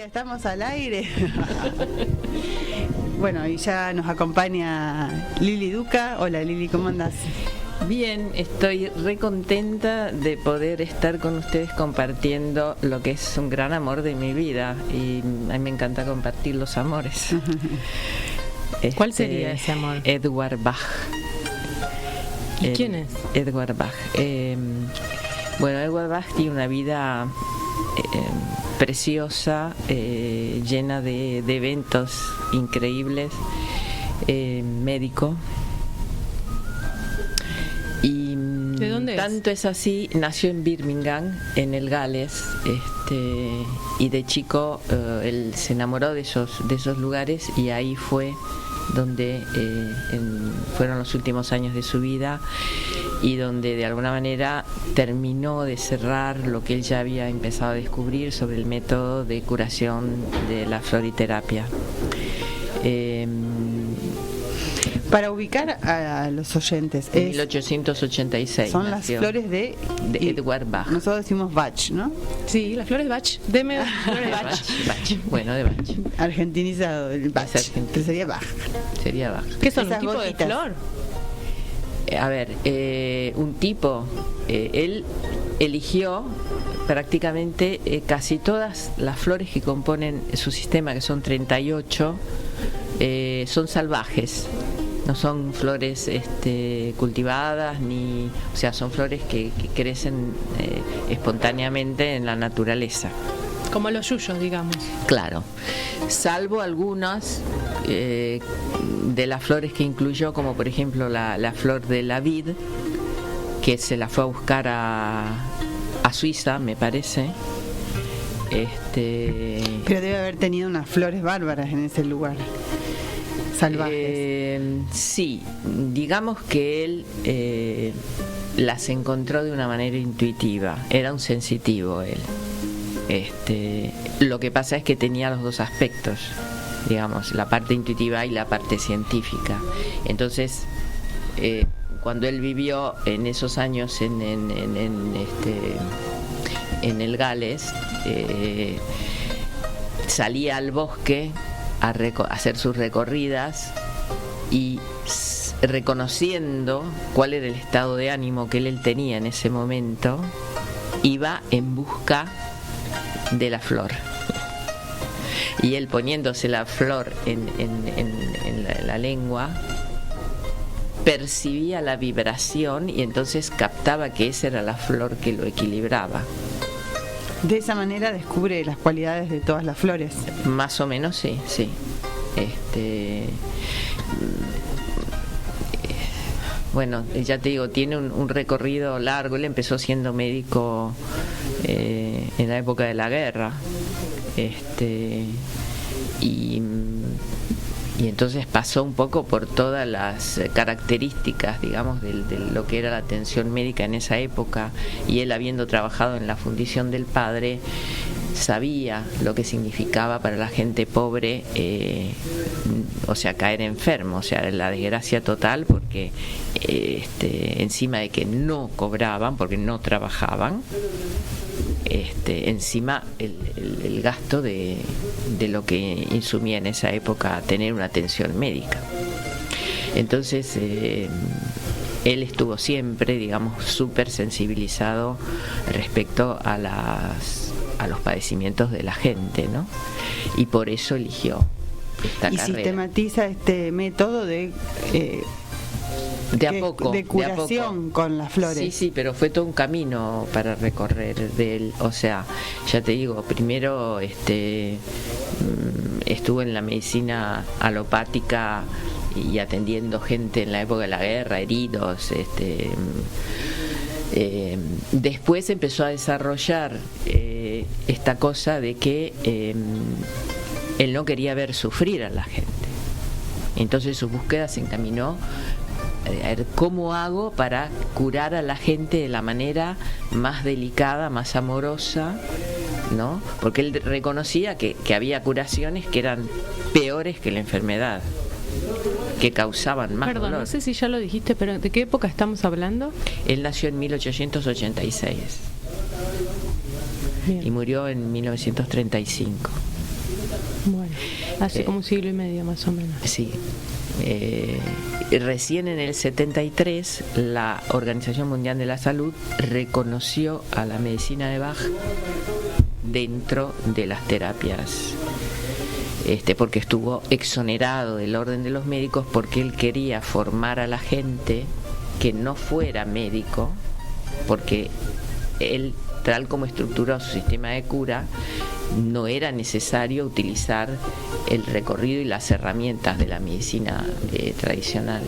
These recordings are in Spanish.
Estamos al aire. Bueno, y ya nos acompaña Lili Duca. Hola Lili, ¿cómo andás? Bien, estoy re contenta de poder estar con ustedes compartiendo lo que es un gran amor de mi vida, y a mí me encanta compartir los amores. ¿Cuál sería ese amor? Edward Bach. ¿Y quién es? Edward Bach. Bueno, Edward Bach tiene una vida preciosa, llena de eventos increíbles, médico. Y ¿de dónde tanto es así, nació en Birmingham, en el Gales, y de chico él se enamoró de esos lugares, y ahí fue donde fueron los últimos años de su vida, y donde de alguna manera terminó de cerrar lo que él ya había empezado a descubrir sobre el método de curación de la floriterapia. Para ubicar a los oyentes, En 1886 son nació, las flores de Edward Bach. Nosotros decimos Bach, ¿no? Sí, las flores Bach. Deme flores Bach. Bach. Bueno, de Bach. Argentinizado el Bach. Pero sería Bach. Sería Bach. ¿Qué son? Esas ¿Un tipo gotitas. de flor? A ver, un tipo, él eligió prácticamente casi todas las flores que componen su sistema, que son 38, son salvajes. No son flores cultivadas, o sea, son flores que crecen espontáneamente en la naturaleza. Como los yuyos, digamos. Claro, salvo algunas de las flores que incluyó, como por ejemplo la flor de la vid, que se la fue a buscar a Suiza, me parece. Pero debe haber tenido unas flores bárbaras en ese lugar. Salvajes. Sí, digamos que él las encontró de una manera intuitiva. Era un sensitivo él. Lo que pasa es que tenía los dos aspectos, digamos, la parte intuitiva y la parte científica. Entonces, cuando él vivió en esos años en el Gales, salía al bosque a hacer sus recorridas, y reconociendo cuál era el estado de ánimo que él tenía en ese momento, iba en busca de la flor, y él poniéndose la flor en la lengua, percibía la vibración, y entonces captaba que esa era la flor que lo equilibraba. De esa manera descubre las cualidades de todas las flores. Más o menos, sí. Bueno, ya te digo, tiene un recorrido largo. Él empezó siendo médico en la época de la guerra, y entonces pasó un poco por todas las características, digamos, de lo que era la atención médica en esa época, y él, habiendo trabajado en la fundición del padre, sabía lo que significaba para la gente pobre, o sea, caer enfermo, o sea, la desgracia total, porque encima de que no cobraban, porque no trabajaban, encima el gasto de lo que insumía en esa época tener una atención médica. Entonces él estuvo siempre, digamos, súper sensibilizado respecto a los padecimientos de la gente, ¿no? Y por eso eligió esta carrera. Y sistematiza este método de curación con las flores. Sí, pero fue todo un camino para recorrer de él. O sea, ya te digo, primero estuvo en la medicina alopática y atendiendo gente en la época de la guerra, heridos. Después empezó a desarrollar esta cosa de que él no quería ver sufrir a la gente. Entonces su búsqueda se encaminó a ver cómo hago para curar a la gente de la manera más delicada, más amorosa, ¿no? Porque él reconocía que había curaciones que eran peores que la enfermedad. que causaban más Perdón, dolor. no sé si ya lo dijiste, pero ¿de qué época estamos hablando? Él nació en 1886 Bien. y murió en 1935. Bueno, hace como un siglo y medio más o menos. Sí. Recién en el 73 la Organización Mundial de la Salud reconoció a la medicina de Bach dentro de las terapias, porque estuvo exonerado del orden de los médicos, porque él quería formar a la gente que no fuera médico, porque él, tal como estructuró su sistema de cura, no era necesario utilizar el recorrido y las herramientas de la medicina tradicional.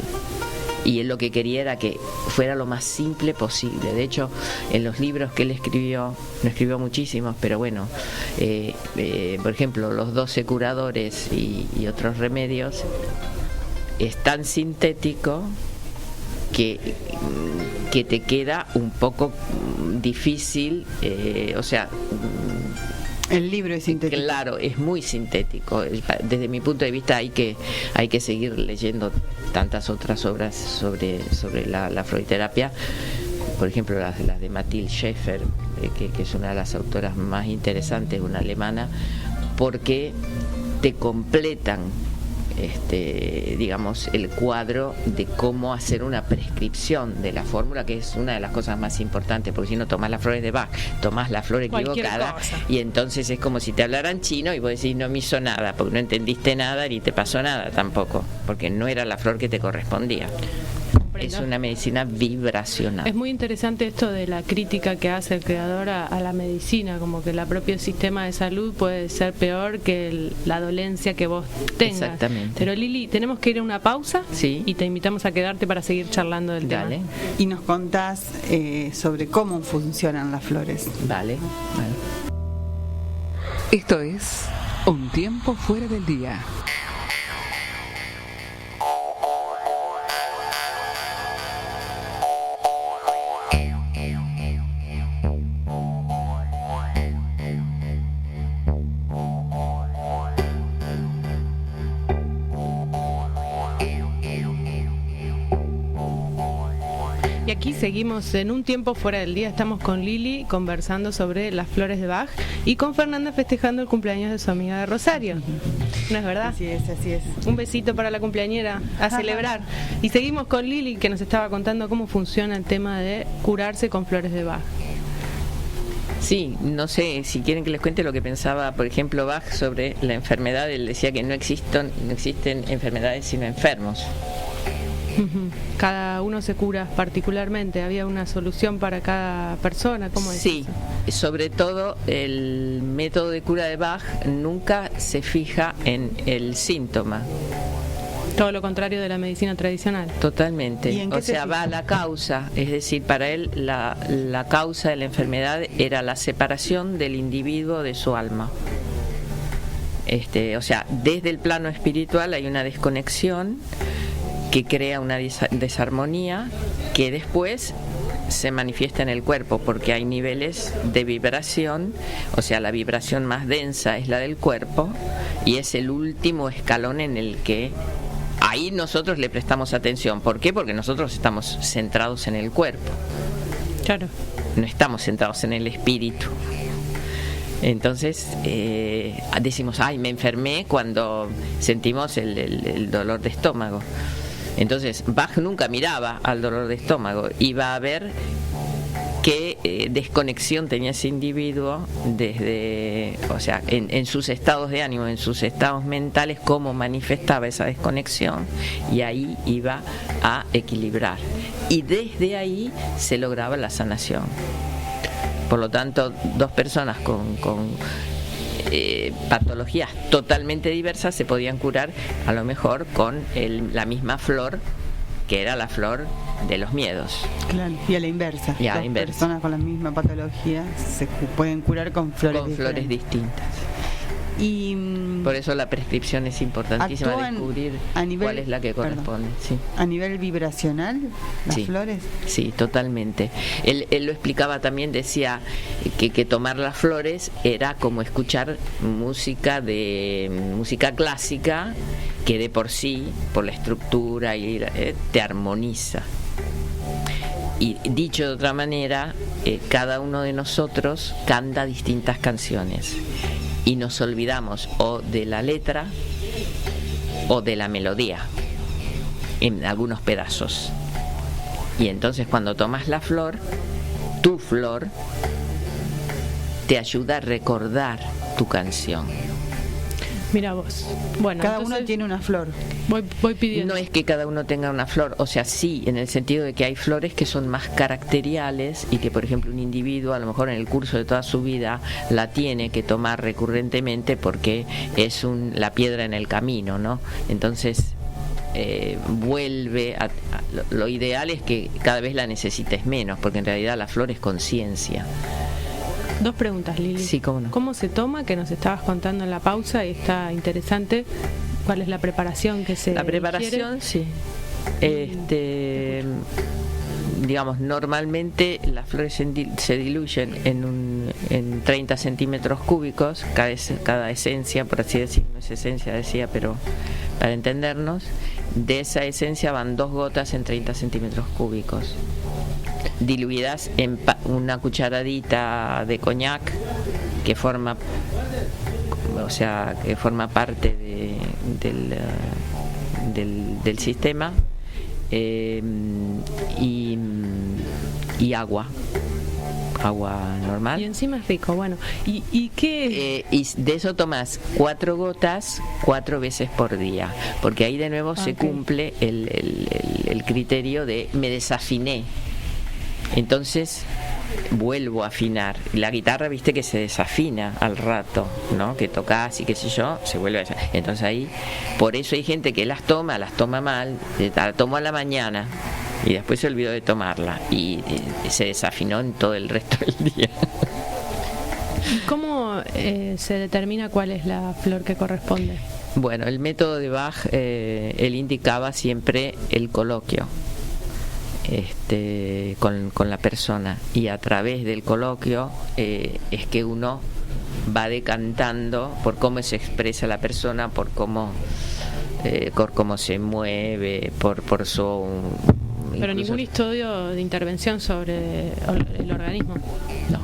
Y él lo que quería era que fuera lo más simple posible. De hecho, en los libros que él escribió, no escribió muchísimos, pero bueno, por ejemplo, Los 12 curadores y otros remedios, es tan sintético que te queda un poco difícil, El libro es sintético. claro, es muy sintético. Desde mi punto de vista hay que seguir leyendo tantas otras obras sobre la floriterapia, por ejemplo las de Mathilde Schäfer, que es una de las autoras más interesantes, una alemana, porque te completan digamos, el cuadro de cómo hacer una prescripción de la fórmula, que es una de las cosas más importantes, porque si no tomás las flores de Bach, tomás la flor Cualquier equivocada, cosa. y entonces es como si te hablaran chino y vos decís no me hizo nada, porque no entendiste nada ni te pasó nada tampoco, porque no era la flor que te correspondía. Es una medicina vibracional. Es muy interesante esto de la crítica que hace el creador a la medicina, como que el propio sistema de salud puede ser peor que la dolencia que vos tengas. Exactamente. Pero Lili, tenemos que ir a una pausa, Sí. y te invitamos a quedarte para seguir charlando del Dale, tema. Y nos contás sobre cómo funcionan las flores. vale. Esto es Un tiempo fuera del día. Y aquí seguimos en Un tiempo fuera del día. Estamos con Lili conversando sobre las flores de Bach y con Fernanda festejando el cumpleaños de su amiga de Rosario. ¿No es verdad? Así es, así es. Un besito para la cumpleañera, a celebrar. Y seguimos con Lili, que nos estaba contando cómo funciona el tema de curarse con flores de Bach. Sí, no sé si quieren que les cuente lo que pensaba, por ejemplo, Bach sobre la enfermedad. Él decía que no existen enfermedades sino enfermos. Ujú. Cada uno se cura particularmente. Había una solución para cada persona. ¿Cómo es? Sí, sobre todo el método de cura de Bach nunca se fija en el síntoma. Todo lo contrario de la medicina tradicional. Totalmente. ¿Y en qué O se sea, fija? va a la causa. Es decir, para él la causa de la enfermedad era la separación del individuo de su alma. O sea, desde el plano espiritual hay una desconexión que crea una desarmonía que después se manifiesta en el cuerpo, porque hay niveles de vibración. O sea, la vibración más densa es la del cuerpo y es el último escalón en el que ahí nosotros le prestamos atención. ¿Por qué? Porque nosotros estamos centrados en el cuerpo, Claro. no estamos centrados en el espíritu. Entonces decimos, ay, me enfermé cuando sentimos el dolor de estómago. Entonces Bach nunca miraba al dolor de estómago, iba a ver qué desconexión tenía ese individuo desde, o sea, en sus estados de ánimo, en sus estados mentales, cómo manifestaba esa desconexión, y ahí iba a equilibrar. Y desde ahí se lograba la sanación. Por lo tanto, dos personas con patologías totalmente diversas se podían curar a lo mejor con la misma flor, que era la flor de los miedos. Claro, y a la inversa. Y a la Dos inversa. personas con la misma patología se pueden curar con flores Con flores diferentes. distintas. Y Por eso la prescripción es importantísima, actúan descubrir a nivel- cuál es la que perdón. corresponde. Sí. a nivel vibracional, las Sí. flores. Sí, totalmente. Él lo explicaba también, decía que tomar las flores era como escuchar música clásica que de por sí, por la estructura, te armoniza. Y dicho de otra manera, cada uno de nosotros canta distintas canciones y nos olvidamos o de la letra o de la melodía en algunos pedazos. Y entonces cuando tomas la flor, tu flor te ayuda a recordar tu canción. Mira vos. Bueno, Cada entonces, uno tiene una flor. voy pidiendo. No es que cada uno tenga una flor, o sea, sí, en el sentido de que hay flores que son más caracteriales y que, por ejemplo, un individuo a lo mejor en el curso de toda su vida la tiene que tomar recurrentemente porque es la piedra en el camino, ¿no? Entonces vuelve lo ideal es que cada vez la necesites menos, porque en realidad la flor es conciencia. Dos preguntas, Lili. Sí, cómo no. ¿Cómo se toma? Que nos estabas contando en la pausa y está interesante. ¿Cuál es la preparación que se La preparación, ingiere? sí. Digamos, normalmente las flores se diluyen en 30 centímetros cúbicos, cada esencia, por así decirlo, no es esencia, decía, pero para entendernos, de esa esencia van 2 gotas en 30 centímetros cúbicos, diluidas en una cucharadita de coñac que forma parte del sistema, y agua normal. Y encima es rico, bueno. ¿Y qué? Y de eso tomas 4 gotas 4 veces por día, porque ahí de nuevo se cumple el criterio de me desafiné, entonces vuelvo a afinar. La guitarra, viste que se desafina al rato, ¿no? Que tocas y qué sé yo, se vuelve a desafinar. Entonces ahí, por eso hay gente que las toma mal, la tomó a la mañana y después se olvidó de tomarla y se desafinó en todo el resto del día. ¿Cómo se determina cuál es la flor que corresponde? Bueno, el método de Bach, él indicaba siempre el coloquio con la persona, y a través del coloquio es que uno va decantando por cómo se expresa la persona, por cómo se mueve, por su... Pero ningún estudio de intervención sobre el organismo. No.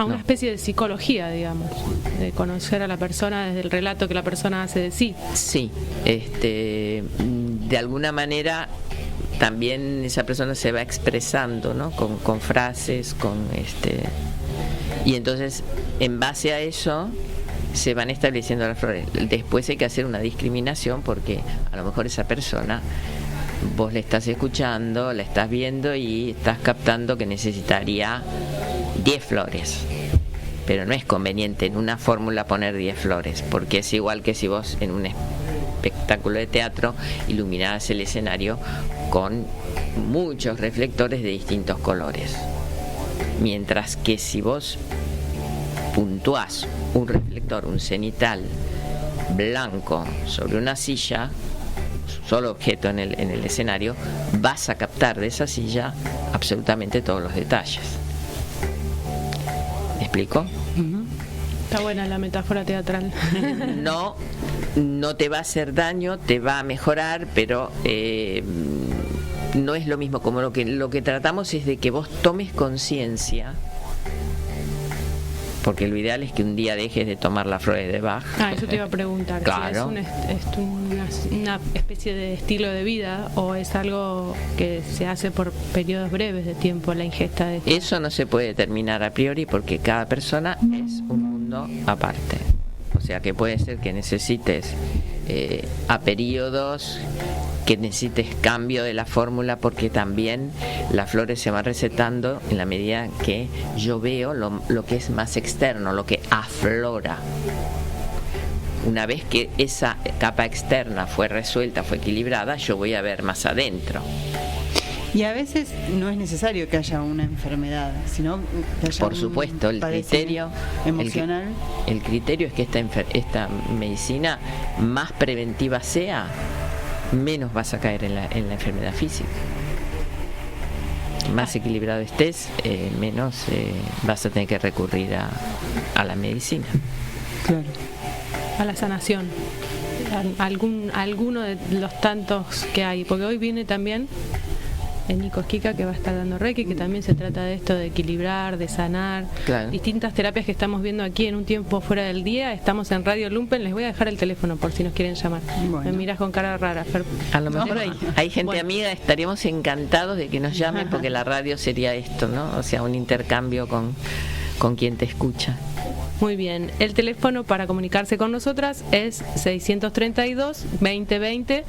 Una No. especie de psicología, digamos, de conocer a la persona desde el relato que la persona hace de sí. Sí, de alguna manera también esa persona se va expresando, ¿no? Con frases, y entonces en base a eso se van estableciendo las flores. Después hay que hacer una discriminación, porque a lo mejor esa persona vos le estás escuchando, la estás viendo y estás captando que necesitaría 10 flores, pero no es conveniente en una fórmula poner 10 flores, porque es igual que si vos en un espectáculo de teatro iluminaras el escenario con muchos reflectores de distintos colores, mientras que si vos puntuás un reflector, un cenital blanco sobre una silla, solo objeto en el escenario, vas a captar de esa silla absolutamente todos los detalles. ¿Me explico? Está buena la metáfora teatral. No te va a hacer daño, te va a mejorar, pero no es lo mismo. Como lo que tratamos es de que vos tomes conciencia, porque lo ideal es que un día dejes de tomar las flores de Bach. Eso te iba a preguntar. Claro. Si es una especie de estilo de vida o es algo que se hace por periodos breves de tiempo, la ingesta de... Eso no se puede determinar a priori, porque cada persona es un mundo aparte. O sea que puede ser que necesites a periodos, que necesites cambio de la fórmula, porque también las flores se van recetando en la medida que yo veo lo que es más externo, lo que aflora. Una vez que esa capa externa fue resuelta, fue equilibrada, yo voy a ver más adentro. Y a veces no es necesario que haya una enfermedad, sino que haya Por supuesto, el criterio emocional. El criterio es que esta medicina más preventiva sea, menos vas a caer en la enfermedad física. Más equilibrado estés, menos vas a tener que recurrir a la medicina. Claro. A la sanación. alguno de los tantos que hay, porque hoy viene también Nico Esquica, que va a estar dando Reiki, que también se trata de esto de equilibrar, de sanar, claro. Distintas terapias que estamos viendo aquí en Un Tiempo Fuera del Día. Estamos en Radio Lumpen, les voy a dejar el teléfono por si nos quieren llamar. Bueno. Me miras con cara rara, Fer. A lo mejor hay gente Bueno. amiga, estaríamos encantados de que nos llamen, porque la radio sería esto, ¿no? O sea, un intercambio con quien te escucha. Muy bien, el teléfono para comunicarse con nosotras es 632-2020.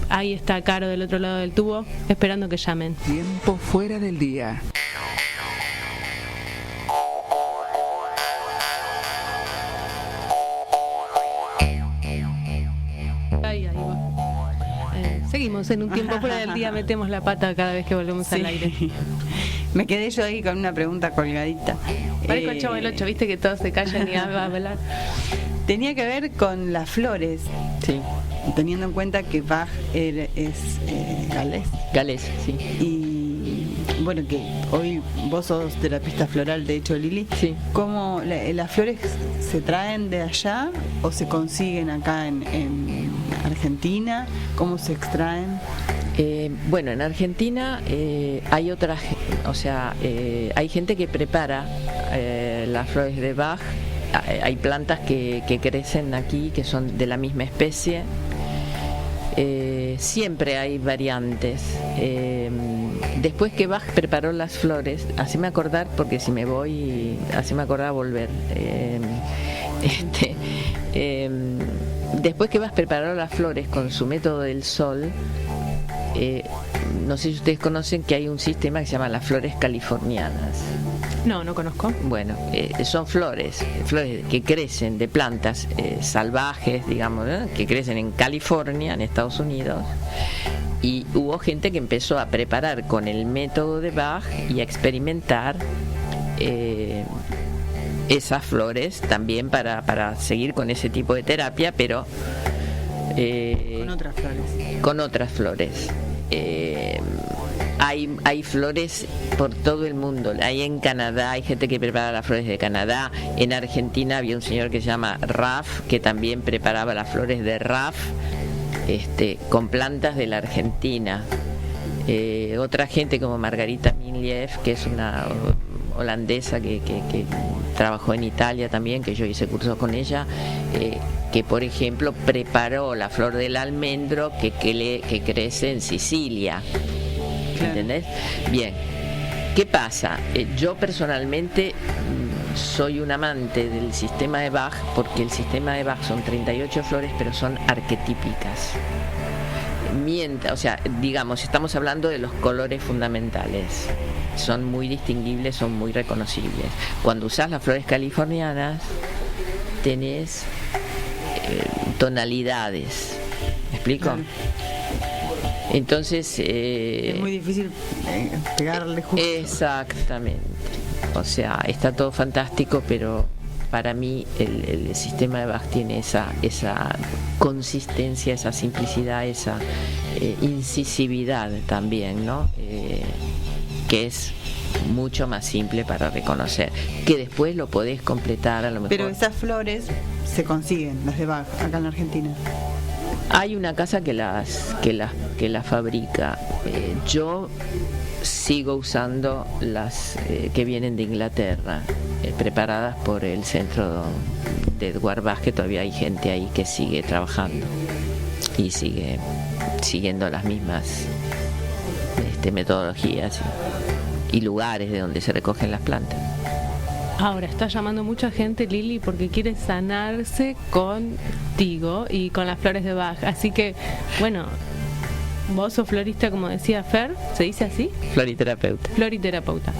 Ahí está Caro del otro lado del tubo, esperando que llamen. Tiempo fuera del día. Ahí va. Seguimos en Un Tiempo Fuera del Día, metemos la pata cada vez que volvemos al aire. Me quedé yo ahí con una pregunta colgadita. Parezco el Chavo del 8, viste que todos se callan y va a hablar. Tenía que ver con las flores, Sí, teniendo en cuenta que Bach es galés. Gales, sí. Y bueno, que hoy vos sos terapista floral, de hecho, Lili. Sí. ¿Cómo las flores se traen de allá o se consiguen acá en Argentina? ¿Cómo se extraen? Bueno, en Argentina hay otras, o sea, hay gente que prepara las flores de Bach. Hay plantas que crecen aquí, que son de la misma especie. Siempre hay variantes. Después que Bach preparó las flores, haceme acordar, porque si me voy, haceme acordar volver. Después que Bach preparó las flores con su método del sol, no sé si ustedes conocen que hay un sistema que se llama las flores californianas. No conozco. Bueno, son flores que crecen de plantas salvajes, digamos, ¿no? Que crecen en California, en Estados Unidos. Y hubo gente que empezó a preparar con el método de Bach y a experimentar esas flores también para seguir con ese tipo de terapia, pero Con otras flores. con otras flores. Hay flores por todo el mundo. Hay en Canadá, hay gente que prepara las flores de Canadá. En Argentina había un señor que se llama Raf, que también preparaba las flores de Raf, con plantas de la Argentina. Otra gente como Margarita Minlief, que es una holandesa que trabajó en Italia también, que yo hice cursos con ella, que por ejemplo preparó la flor del almendro que crece en Sicilia. ¿Entendés? Bien. ¿Qué pasa? Yo personalmente soy un amante del sistema de Bach, porque el sistema de Bach son 38 flores, pero son arquetípicas. O sea, digamos, estamos hablando de los colores fundamentales. Son muy distinguibles, son muy reconocibles. Cuando usás las flores californianas, tenés tonalidades. ¿Me explico? Claro. Entonces Es muy difícil pegarle justo. exactamente, o sea, está todo fantástico, pero para mí el sistema de Bach tiene esa consistencia, esa simplicidad, esa incisividad también, ¿no? Que es mucho más simple para reconocer, que después lo podés completar a lo mejor. Pero esas flores se consiguen, las de Bach, acá en Argentina. Hay una casa que las fabrica. Yo sigo usando las que vienen de Inglaterra, preparadas por el centro de Edward Bach, que todavía hay gente ahí que sigue trabajando y sigue siguiendo las mismas metodologías y lugares de donde se recogen las plantas. Ahora está llamando mucha gente, Lili, porque quiere sanarse contigo y con las flores de Bach. Así que, bueno, vos sos florista, como decía Fer, ¿se dice así? Floriterapeuta. Floriterapeuta.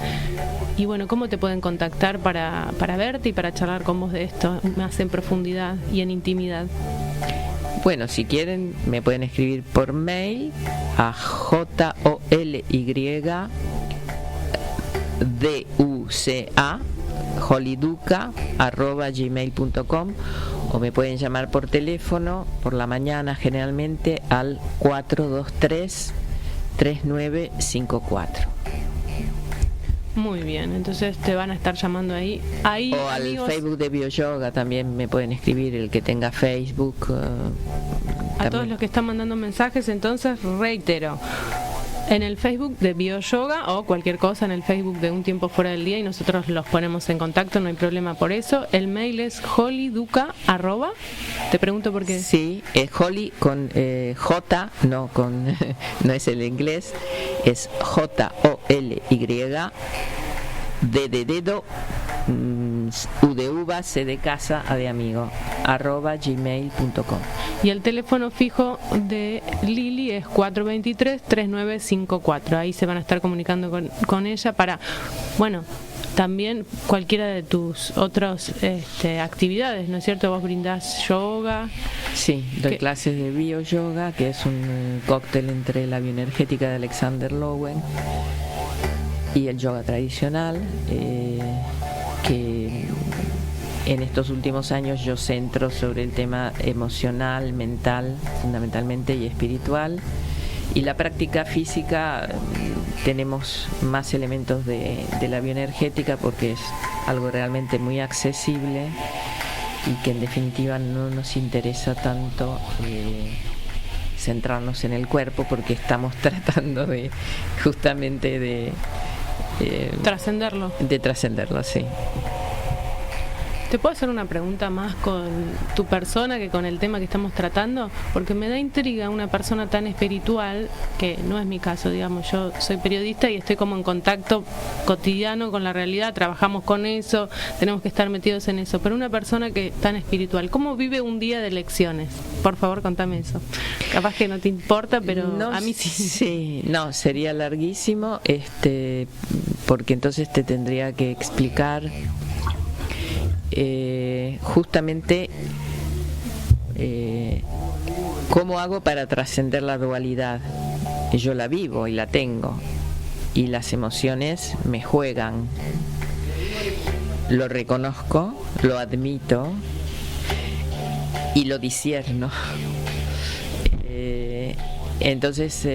Y bueno, ¿cómo te pueden contactar para verte y para charlar con vos de esto más en profundidad y en intimidad? Bueno, si quieren me pueden escribir por mail a JOLYDUCA holiduca@gmail.com, o me pueden llamar por teléfono por la mañana, generalmente al 423-3954. Muy bien, entonces te van a estar llamando ahí. O al amigos, Facebook de Bioyoga también me pueden escribir, el que tenga Facebook, A todos los que están mandando mensajes, entonces reitero, en el Facebook de BioYoga o cualquier cosa en el Facebook de Un Tiempo Fuera del Día y nosotros los ponemos en contacto, no hay problema por eso. El mail es hollyduca@, te pregunto por qué. Sí, es Holly con J, no con no es el inglés, es Jolly, D de dedo, U de uva, C de casa, A de amigo, @gmail.com. Y el teléfono fijo de Lili es 423-3954. Ahí se van a estar comunicando con ella para, bueno, también cualquiera de tus otras actividades, ¿no es cierto? Vos brindás yoga. Sí, doy clases de BioYoga, que es un cóctel entre la bioenergética de Alexander Lowen y el yoga tradicional, que en estos últimos años yo centro sobre el tema emocional, mental, fundamentalmente, y espiritual. Y la práctica física tenemos más elementos de la bioenergética porque es algo realmente muy accesible y que en definitiva no nos interesa tanto centrarnos en el cuerpo porque estamos tratando de justamente de trascenderlo. De trascenderlo, sí. ¿Te puedo hacer una pregunta más con tu persona que con el tema que estamos tratando? Porque me da intriga una persona tan espiritual, que no es mi caso, digamos, yo soy periodista y estoy como en contacto cotidiano con la realidad, trabajamos con eso, tenemos que estar metidos en eso, pero una persona que es tan espiritual, ¿cómo vive un día de elecciones? Por favor, contame eso. Capaz que no te importa, pero no, a mí sí. Sí, no, sería larguísimo, porque entonces te tendría que explicar justamente cómo hago para trascender la dualidad. Yo la vivo y la tengo y las emociones me juegan, lo reconozco, lo admito y lo discierno. Entonces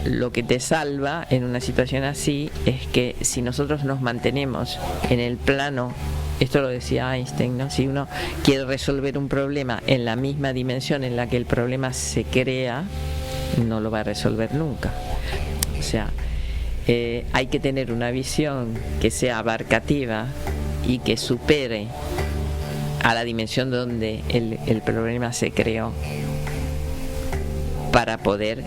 lo que te salva en una situación así es que si nosotros nos mantenemos en el plano, esto lo decía Einstein, ¿no? Si uno quiere resolver un problema en la misma dimensión en la que el problema se crea, no lo va a resolver nunca. O sea, hay que tener una visión que sea abarcativa y que supere a la dimensión donde el problema se creó para poder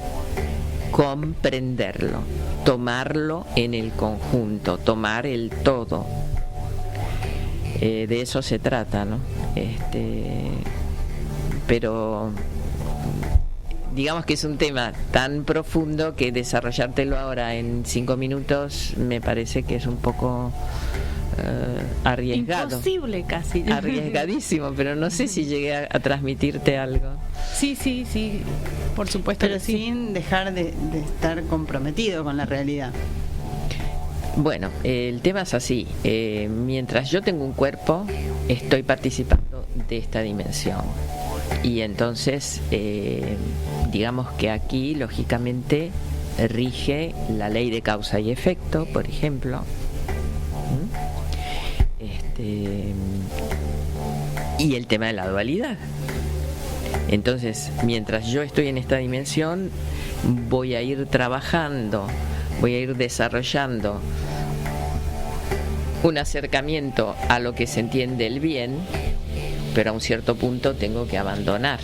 comprenderlo, tomarlo en el conjunto, tomar el todo. De eso se trata, ¿no? Pero digamos que es un tema tan profundo que desarrollártelo ahora en 5 minutos me parece que es un poco arriesgado. Imposible casi. Arriesgadísimo, pero no sé si llegué a transmitirte algo. Sí, por supuesto. Pero sin dejar de estar comprometido con la realidad. Bueno, el tema es así. Mientras yo tengo un cuerpo, estoy participando de esta dimensión. Y entonces, digamos que aquí, lógicamente, rige la ley de causa y efecto, por ejemplo. Y el tema de la dualidad. Entonces, mientras yo estoy en esta dimensión, voy a ir trabajando, voy a ir desarrollando un acercamiento a lo que se entiende el bien, pero a un cierto punto tengo que abandonar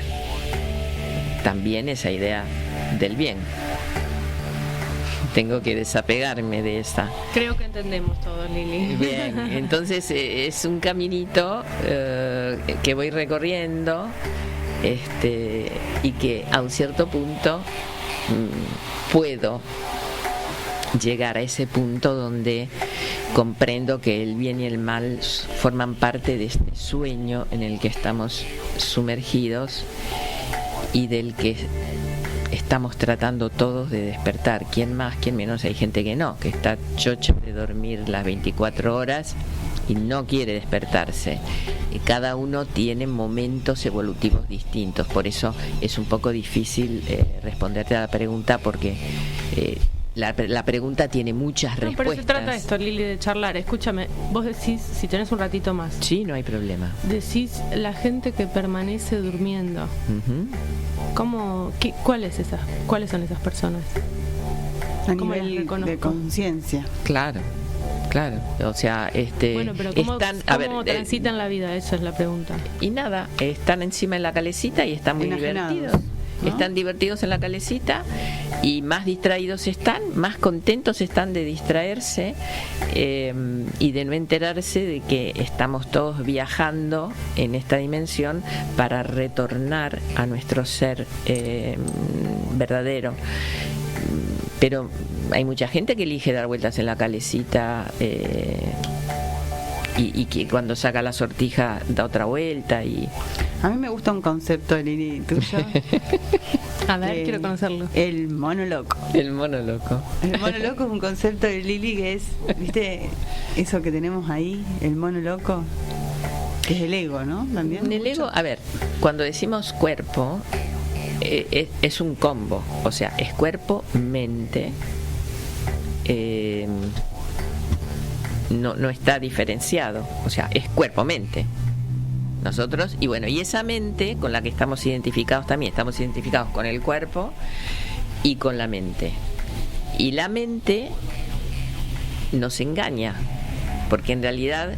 también esa idea del bien. Tengo que desapegarme de esa. Creo que entendemos todo, Lili. Bien, entonces es un caminito que voy recorriendo y que a un cierto punto puedo llegar a ese punto donde comprendo que el bien y el mal forman parte de este sueño en el que estamos sumergidos y del que estamos tratando todos de despertar. ¿Quién más, quién menos? Hay gente que no, que está chocha de dormir las 24 horas y no quiere despertarse. Y cada uno tiene momentos evolutivos distintos, por eso es un poco difícil responderte a la pregunta, porque la pregunta tiene muchas No, respuestas. pero se trata de esto, Lili, de charlar. Escúchame, vos decís, si tenés un ratito más, Sí, no hay problema. decís la gente que permanece durmiendo. Ujú. ¿Cuáles son esas personas? A ¿Cómo las nivel reconozco? de conciencia. Claro. O sea, Bueno, pero ¿cómo, están, cómo transitan la vida? Esa es la pregunta. y nada, están encima de la calecita y están muy Enajenados, divertidos. ¿no? Están divertidos en la calecita y más distraídos están, más contentos están de distraerse y de no enterarse de que estamos todos viajando en esta dimensión para retornar a nuestro ser verdadero. Pero hay mucha gente que elige dar vueltas en la calecita y que cuando saca la sortija da otra vuelta y A mí me gusta un concepto, Lili, tuyo. A ver, quiero conocerlo. El mono loco. el mono loco. El mono loco es un concepto de Lili que es, ¿viste? Eso que tenemos ahí, el mono loco, que es el ego, ¿no? También. El ego, a ver, cuando decimos cuerpo, es un combo, o sea, es cuerpo, mente, no está diferenciado, o sea, es cuerpo, mente. Nosotros, y bueno, y esa mente con la que estamos identificados también, estamos identificados con el cuerpo y con la mente. Y la mente nos engaña, porque en realidad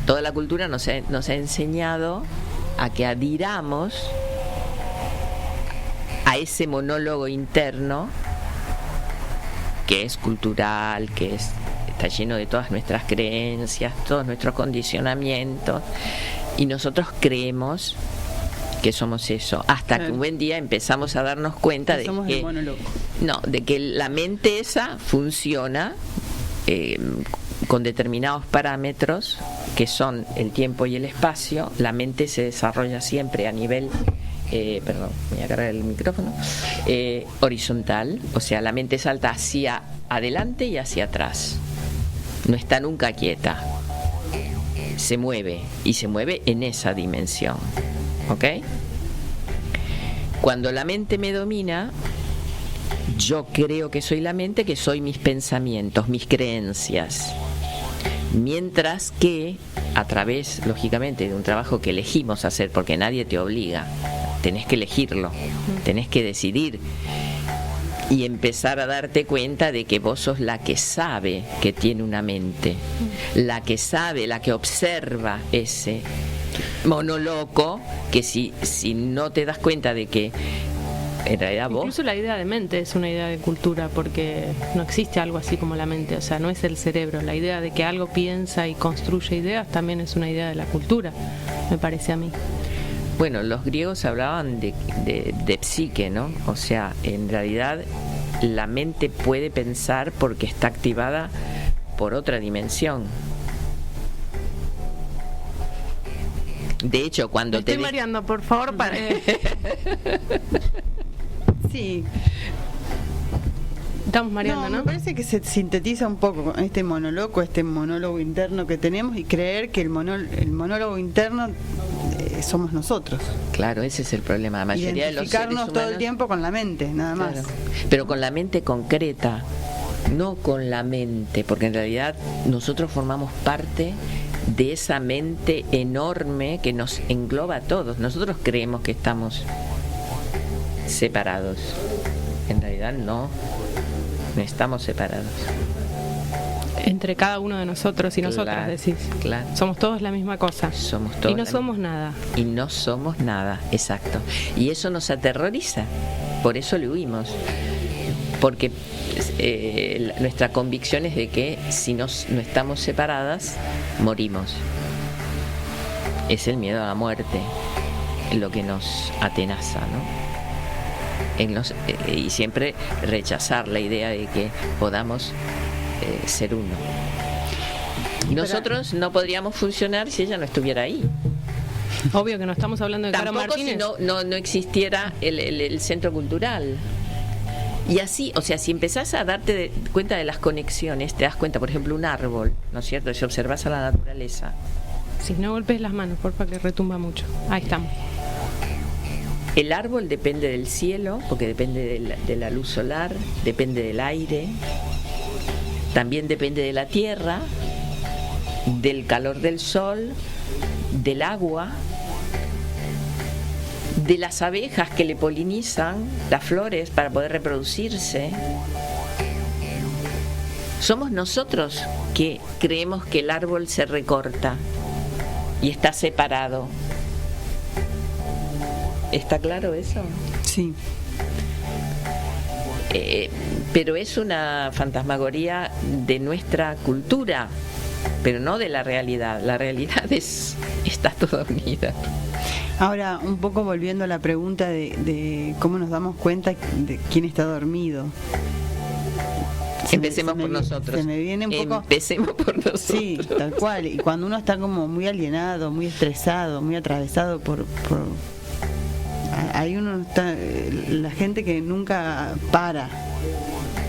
toda la cultura nos ha enseñado a que adhiramos a ese monólogo interno que es cultural, que está lleno de todas nuestras creencias, todos nuestros condicionamientos, y nosotros creemos que somos eso, hasta que un buen día empezamos a darnos cuenta de somos que el mono loco. no, de que la mente esa funciona con determinados parámetros que son el tiempo y el espacio. La mente se desarrolla siempre a nivel perdón, voy a cargar el micrófono, horizontal, o sea, la mente salta hacia adelante y hacia atrás, no está nunca quieta, se mueve y se mueve en esa dimensión, ¿ok? Cuando la mente me domina, yo creo que soy la mente, que soy mis pensamientos, mis creencias, mientras que a través, lógicamente, de un trabajo que elegimos hacer, porque nadie te obliga, tenés que elegirlo, tenés que decidir y empezar a darte cuenta de que vos sos la que sabe que tiene una mente, la que sabe, la que observa ese monoloco, que si no te das cuenta de que en realidad vos... Incluso la idea de mente es una idea de cultura, porque no existe algo así como la mente, o sea, no es el cerebro. La idea de que algo piensa y construye ideas también es una idea de la cultura, me parece a mí. Bueno, los griegos hablaban de psique, ¿no? O sea, en realidad la mente puede pensar porque está activada por otra dimensión. De hecho, cuando Me estoy mareando, por favor, para... Sí. Estamos mareando, ¿no? Me parece que se sintetiza un poco con este monólogo interno que tenemos, y creer que el monólogo interno somos nosotros. Claro, ese es el problema. La mayoría de los seres Identificarnos humanos, todo el tiempo con la mente, nada más. claro, pero con la mente concreta, no con la mente, porque en realidad nosotros formamos parte de esa mente enorme que nos engloba a todos. Nosotros creemos que estamos separados. En realidad no estamos separados. Entre cada uno de nosotros y nosotras, Claro, decís. claro. Somos todos la misma cosa. Somos todos y no la somos nada. Y no somos nada, exacto. Y eso nos aterroriza, por eso le huimos. Porque nuestra convicción es de que si no estamos separadas, morimos. Es el miedo a la muerte lo que nos atenaza, ¿no? Y siempre rechazar la idea de que podamos ser uno. Y nosotros no podríamos funcionar si ella no estuviera ahí. Obvio que no estamos hablando de Caro Tampoco si Martínez. no existiera el centro cultural. Y así, o sea, si empezás a darte cuenta de las conexiones, te das cuenta, por ejemplo, un árbol, ¿no es cierto? Si observas a la naturaleza. Si no golpes las manos, porfa, que retumba mucho. Ahí estamos. El árbol depende del cielo, porque depende de la luz solar, depende del aire, también depende de la tierra, del calor del sol, del agua, de las abejas que le polinizan las flores para poder reproducirse. Somos nosotros que creemos que el árbol se recorta y está separado. ¿Está claro eso? Sí. Pero es una fantasmagoría de nuestra cultura, pero no de la realidad. La realidad está toda unida. Ahora, un poco volviendo a la pregunta de cómo nos damos cuenta de quién está dormido. Empecemos por nosotros. Se me viene un poco. Empecemos por nosotros. Sí, tal cual. Y cuando uno está como muy alienado, muy estresado, muy atravesado por ahí uno está, la gente que nunca para.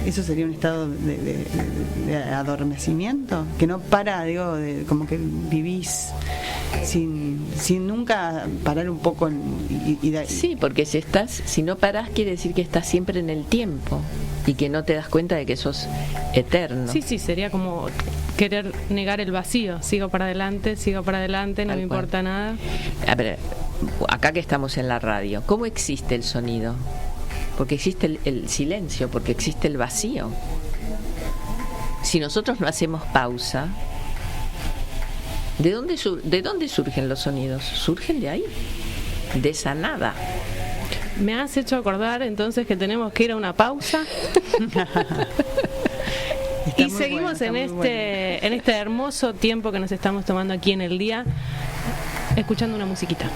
¿Eso sería un estado de adormecimiento? Que no para, digo, como que vivís sin nunca parar un poco. Sí, porque si no parás quiere decir que estás siempre en el tiempo y que no te das cuenta de que sos eterno. Sí, sería como querer negar el vacío. Sigo para adelante, no me importa nada. A ver, acá que estamos en la radio, ¿cómo existe el sonido? Porque existe el silencio, porque existe el vacío. Si nosotros no hacemos pausa, ¿de dónde surgen los sonidos? Surgen de ahí, de esa nada. Me has hecho acordar entonces que tenemos que ir a una pausa. Y seguimos en este hermoso tiempo que nos estamos tomando aquí en el día, escuchando una musiquita.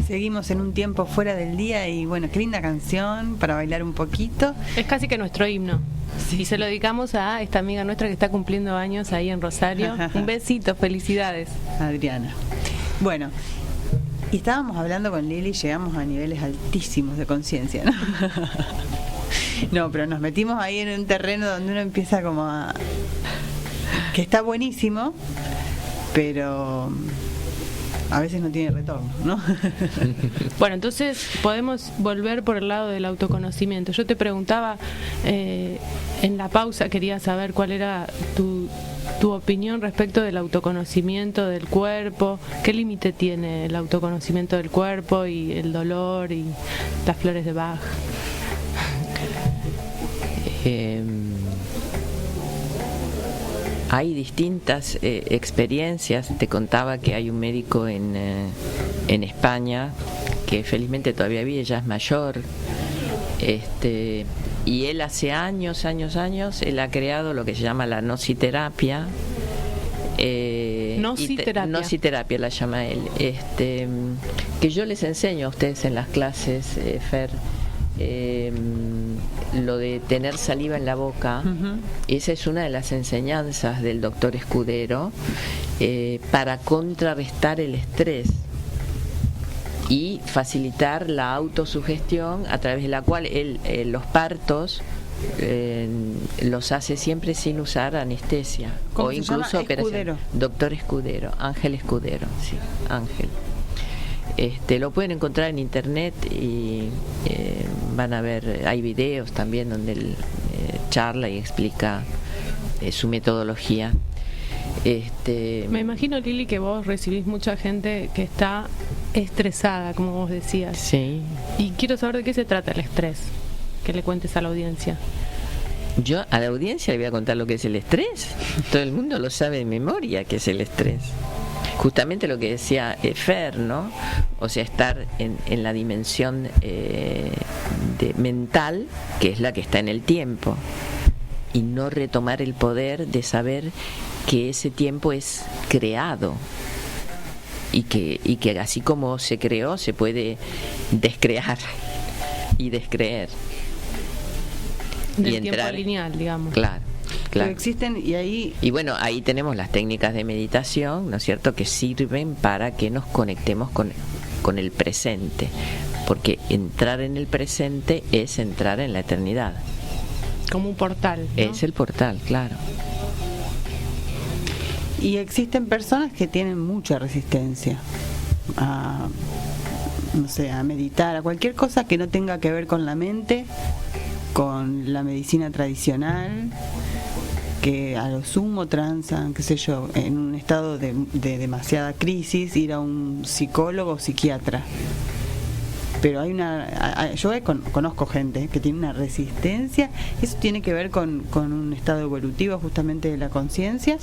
Seguimos en un tiempo fuera del día y bueno, qué linda canción para bailar un poquito. Es casi que nuestro himno. Sí. Y se lo dedicamos a esta amiga nuestra que está cumpliendo años ahí en Rosario. Un besito, felicidades. Adriana. Bueno, y estábamos hablando con Lili, llegamos a niveles altísimos de conciencia, ¿no? No, pero nos metimos ahí en un terreno donde uno empieza como a... que está buenísimo, pero... a veces no tiene retorno, ¿no? Bueno, entonces podemos volver por el lado del autoconocimiento. Yo te preguntaba, en la pausa quería saber cuál era tu opinión respecto del autoconocimiento del cuerpo. ¿Qué límite tiene el autoconocimiento del cuerpo y el dolor y las flores de Bach? Hay distintas experiencias. Te contaba que hay un médico en España que felizmente todavía vive, ya es mayor, y él hace años él ha creado lo que se llama la nositerapia. Nositerapia la llama él, que yo les enseño a ustedes en las clases, Fer. Lo de tener saliva en la boca, esa es una de las enseñanzas del doctor Escudero, para contrarrestar el estrés y facilitar la autosugestión, a través de la cual él los partos los hace siempre sin usar anestesia o incluso operación. Doctor Escudero, Ángel Escudero, sí, Ángel. Lo pueden encontrar en internet y van a ver, hay videos también donde él charla y explica su metodología. Me imagino, Lili, que vos recibís mucha gente que está estresada, como vos decías. Sí. Y quiero saber de qué se trata el estrés, que le cuentes a la audiencia. Yo a la audiencia le voy a contar lo que es el estrés. Todo el mundo lo sabe de memoria, que es el estrés. Justamente lo que decía Fer, ¿no? O sea, estar en la dimensión mental, que es la que está en el tiempo, y no retomar el poder de saber que ese tiempo es creado y que así como se creó, se puede descrear y descreer. Del y entrar, tiempo lineal, digamos. Claro. Pero existen y bueno, ahí tenemos las técnicas de meditación, ¿no es cierto?, que sirven para que nos conectemos con el presente, porque entrar en el presente es entrar en la eternidad. Como un portal, ¿no? Es el portal, claro. Y existen personas que tienen mucha resistencia no sé, a meditar, a cualquier cosa que no tenga que ver con la mente, con la medicina tradicional, que a lo sumo transan, qué sé yo, en un estado de demasiada crisis, ir a un psicólogo o psiquiatra. Pero hay yo conozco gente que tiene una resistencia. Eso tiene que ver con un estado evolutivo justamente de la conciencia.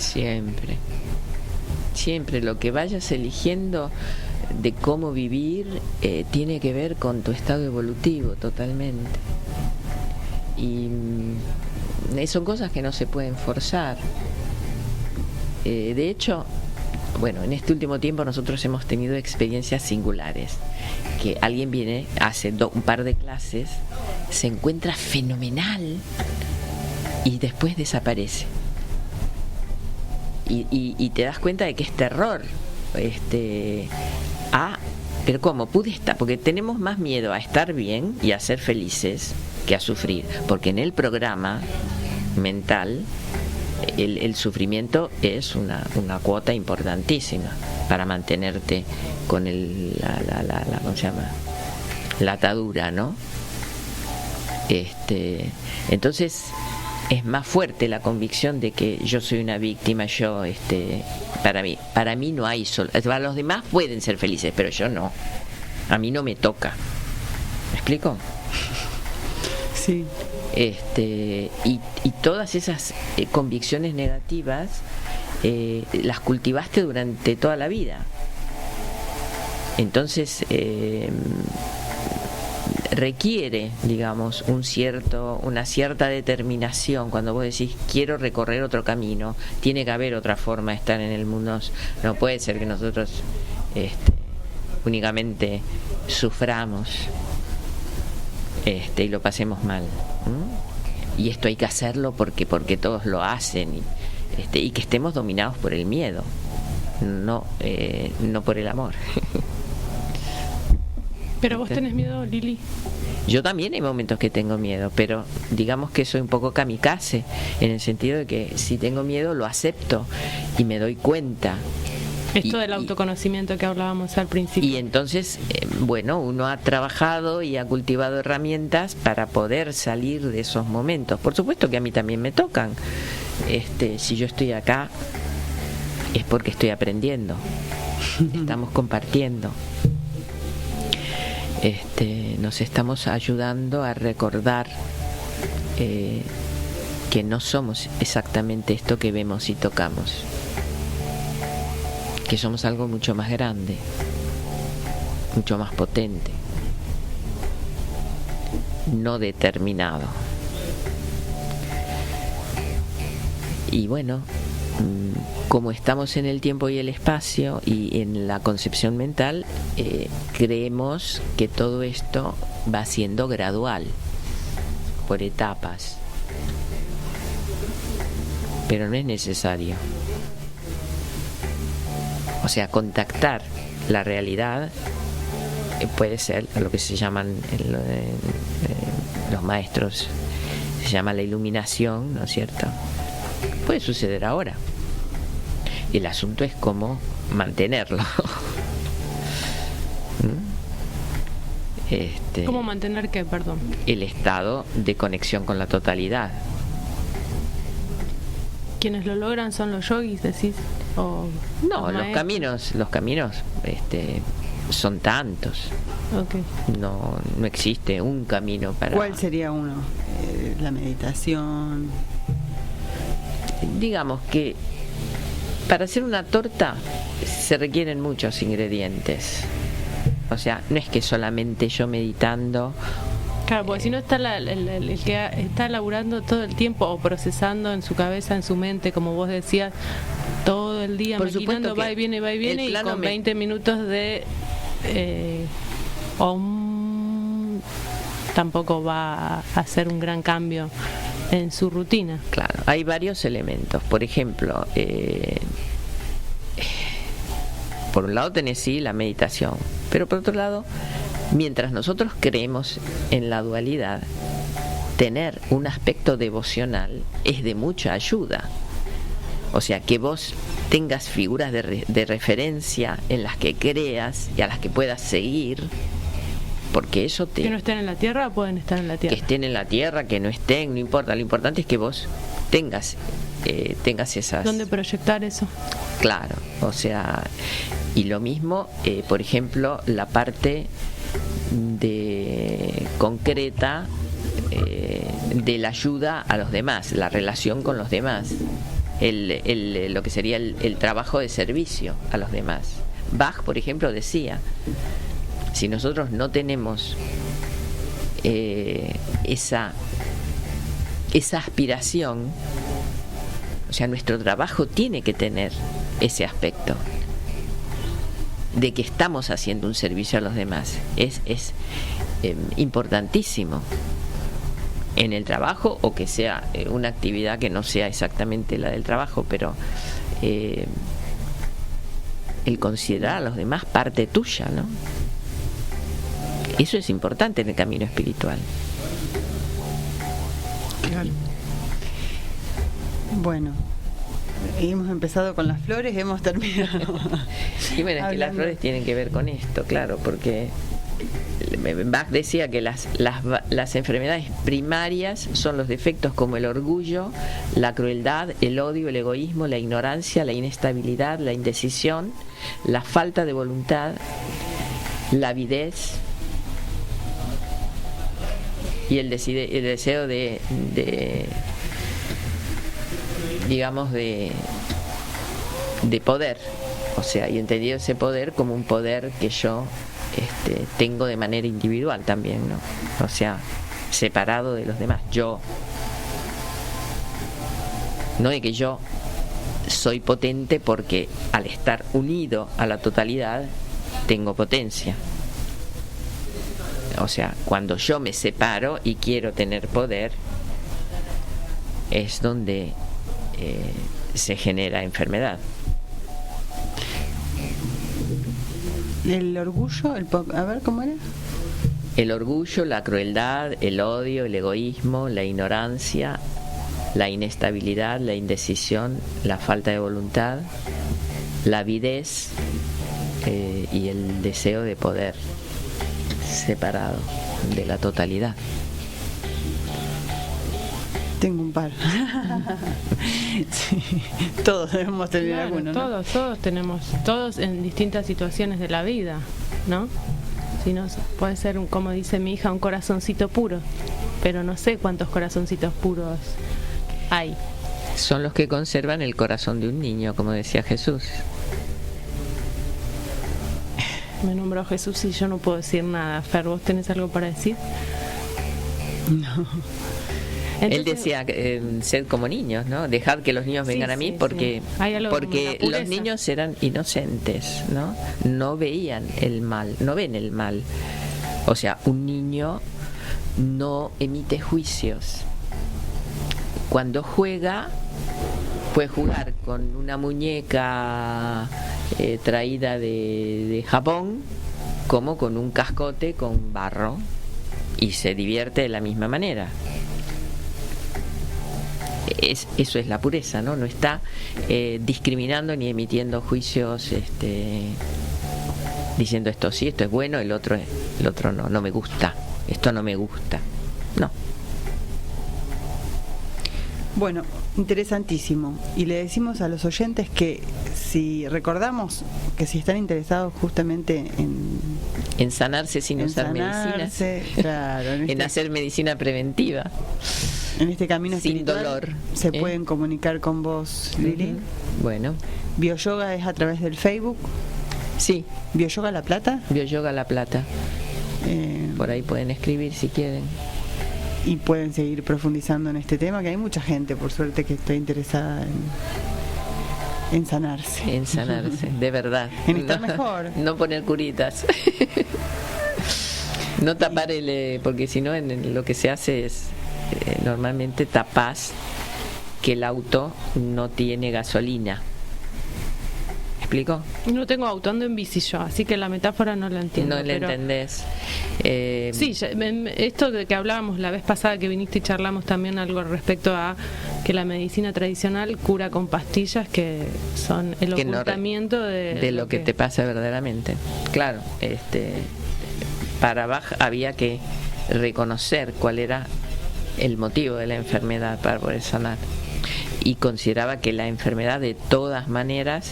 Siempre lo que vayas eligiendo de cómo vivir tiene que ver con tu estado evolutivo totalmente. Y son cosas que no se pueden forzar. De hecho, bueno, en este último tiempo nosotros hemos tenido experiencias singulares, que alguien viene, hace un par de clases, se encuentra fenomenal y después desaparece. Y te das cuenta de que es terror. Pero ¿cómo? Pude estar, porque tenemos más miedo a estar bien y a ser felices que a sufrir, porque en el programa mental el sufrimiento es una cuota importantísima para mantenerte con ¿cómo se llama? La atadura, ¿no? Entonces es más fuerte la convicción de que yo soy una víctima, para mí no hay para los demás pueden ser felices, pero yo no. A mí no me toca. ¿Me explico? Sí. Y todas esas convicciones negativas las cultivaste durante toda la vida. Entonces requiere, digamos, una cierta determinación. Cuando vos decís quiero recorrer otro camino, tiene que haber otra forma de estar en el mundo. No puede ser que nosotros únicamente suframos y lo pasemos mal. Y esto hay que hacerlo porque todos lo hacen y que estemos dominados por el miedo, no por el amor. Pero vos tenés miedo, Lili. Yo también hay momentos que tengo miedo, pero digamos que soy un poco kamikaze, en el sentido de que si tengo miedo lo acepto y me doy cuenta. Esto del autoconocimiento que hablábamos al principio. Y entonces, uno ha trabajado y ha cultivado herramientas para poder salir de esos momentos. Por supuesto que a mí también me tocan. Si yo estoy acá es porque estoy aprendiendo. Estamos compartiendo. Nos estamos ayudando a recordar que no somos exactamente esto que vemos y tocamos, que somos algo mucho más grande, mucho más potente, no determinado. Y bueno, como estamos en el tiempo y el espacio y en la concepción mental, creemos que todo esto va siendo gradual, por etapas, pero no es necesario. O sea, contactar la realidad puede ser lo que se llaman los maestros, se llama la iluminación, ¿no es cierto? Puede suceder ahora. El asunto es cómo mantenerlo. ¿Cómo mantener qué, perdón? El estado de conexión con la totalidad. ¿Quienes lo logran son los yogis, decís? ¿O no, los caminos son tantos. Okay. No existe un camino para... ¿Cuál sería uno? La meditación. Digamos que para hacer una torta se requieren muchos ingredientes. O sea, no es que solamente yo meditando. Claro, porque si no está el que está laburando todo el tiempo o procesando en su cabeza, en su mente, como vos decías, todo el día maquinando, va y viene, y con 20 minutos de tampoco va a hacer un gran cambio en su rutina. Claro, hay varios elementos. Por ejemplo, por un lado tenés sí la meditación, pero por otro lado, mientras nosotros creemos en la dualidad, tener un aspecto devocional es de mucha ayuda. O sea, que vos tengas figuras de referencia en las que creas y a las que puedas seguir, porque eso Que no estén en la tierra o pueden estar en la que tierra. estén en la tierra, que no estén, no importa, lo importante es que vos tengas esas... ¿Dónde proyectar eso? Claro, o sea, y lo mismo, por ejemplo, la parte de concreta de la ayuda a los demás, la relación con los demás, lo que sería el trabajo de servicio a los demás. Bach, por ejemplo, decía, si nosotros no tenemos esa aspiración, o sea, nuestro trabajo tiene que tener ese aspecto de que estamos haciendo un servicio a los demás. Es importantísimo en el trabajo, o que sea una actividad que no sea exactamente la del trabajo, pero el considerar a los demás parte tuya, ¿no? Eso es importante en el camino espiritual. Claro. Bueno, hemos empezado con las flores, hemos terminado. Y bueno, es que las flores tienen que ver con esto, claro, porque Bach decía que las enfermedades primarias son los defectos como el orgullo, la crueldad, el odio, el egoísmo, la ignorancia, la inestabilidad, la indecisión, la falta de voluntad, la avidez y el deseo de digamos de poder, o sea, y entendido ese poder como un poder que yo tengo de manera individual también, ¿no? O sea, separado de los demás. Yo, no de que yo soy potente porque al estar unido a la totalidad tengo potencia. O sea, cuando yo me separo y quiero tener poder, es donde se genera enfermedad. El orgullo, a ver, ¿cómo era? El orgullo, la crueldad, el odio, el egoísmo, la ignorancia, la inestabilidad, la indecisión, la falta de voluntad, la avidez y el deseo de poder separado de la totalidad. Tengo un par. Sí, todos debemos tener Claro, alguno, ¿no? todos tenemos, todos en distintas situaciones de la vida, ¿no? Si no, puede ser, como dice mi hija, un corazoncito puro, pero no sé cuántos corazoncitos puros hay. Son los que conservan el corazón de un niño, como decía Jesús. Me nombró Jesús y yo no puedo decir nada. Fer, ¿vos tenés algo para decir? No. Entonces, Él decía, sed como niños, ¿no? Dejad que los niños vengan a mí, sí. porque Hay algo como porque la pureza. los niños eran inocentes, ¿no? No veían el mal, no ven el mal. O sea, un niño no emite juicios. Cuando juega, puede jugar con una muñeca traída de Japón, como con un cascote con barro, y se divierte de la misma manera. Eso es la pureza, ¿no? No está discriminando ni emitiendo juicios diciendo esto sí, esto es bueno, el otro no me gusta, esto no me gusta. No. Bueno, interesantísimo. Y le decimos a los oyentes que si recordamos que si están interesados justamente En sanarse sin usar medicinas, claro, en hacer medicina preventiva, en este camino sin espiritual, dolor, se pueden comunicar con vos, Lili. Uh-huh. Bueno, Bioyoga es a través del Facebook. sí, Bioyoga La Plata. Bioyoga La Plata. Por ahí pueden escribir si quieren. Y pueden seguir profundizando en este tema, que hay mucha gente, por suerte, que está interesada en sanarse. En sanarse, de verdad. En estar mejor. No poner curitas. No tapar porque si no, en lo que se hace es normalmente tapás que el auto no tiene gasolina. ¿Me explico? No tengo auto, ando en bici yo, así que la metáfora no la entiendo. No la entendés. Sí, esto de que hablábamos la vez pasada que viniste y charlamos también algo respecto a que la medicina tradicional cura con pastillas que son el ocultamiento de lo que te pasa verdaderamente. Claro, para Bach había que reconocer cuál era el motivo de la enfermedad para poder sanar, y consideraba que la enfermedad de todas maneras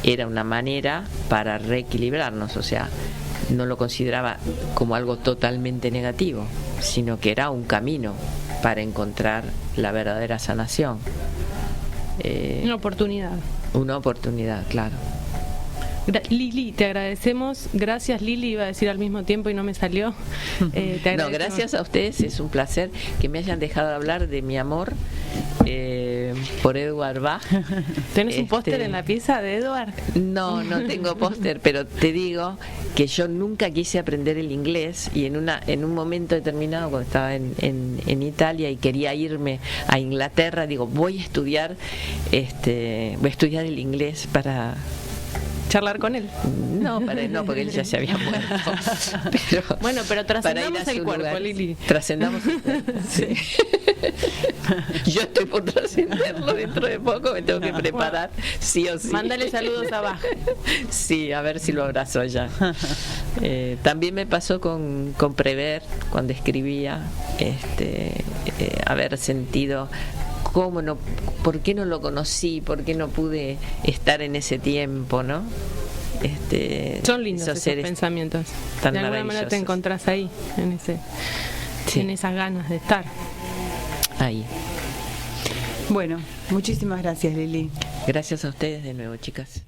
era una manera para reequilibrarnos, o sea, no lo consideraba como algo totalmente negativo, sino que era un camino para encontrar la verdadera sanación. Una oportunidad. Una oportunidad, claro. Lili, te agradecemos. Gracias, Lili, iba a decir al mismo tiempo y no me salió. No, gracias a ustedes, es un placer que me hayan dejado hablar de mi amor por Edward Bach. ¿Tenés un póster en la pieza de Edward? No, no tengo póster, pero te digo que yo nunca quise aprender el inglés, y en un momento determinado, cuando estaba en Italia y quería irme a Inglaterra, digo, voy a estudiar el inglés para charlar con él. No, porque él ya se había muerto. Pero bueno, pero trascendamos el cuerpo, lugar, Lili. Trascendamos el cuerpo. Sí. Yo estoy por trascenderlo dentro de poco, me tengo que preparar, sí o sí. Mándale saludos a Bach. Sí, a ver si lo abrazo ya. También me pasó con Prévert, cuando escribía, haber sentido cómo no, por qué no lo conocí, por qué no pude estar en ese tiempo, ¿no? Son lindos esos pensamientos. Tan de alguna manera te encontrás ahí, en esas ganas de estar ahí. Bueno, muchísimas gracias, Lili. Gracias a ustedes de nuevo, chicas.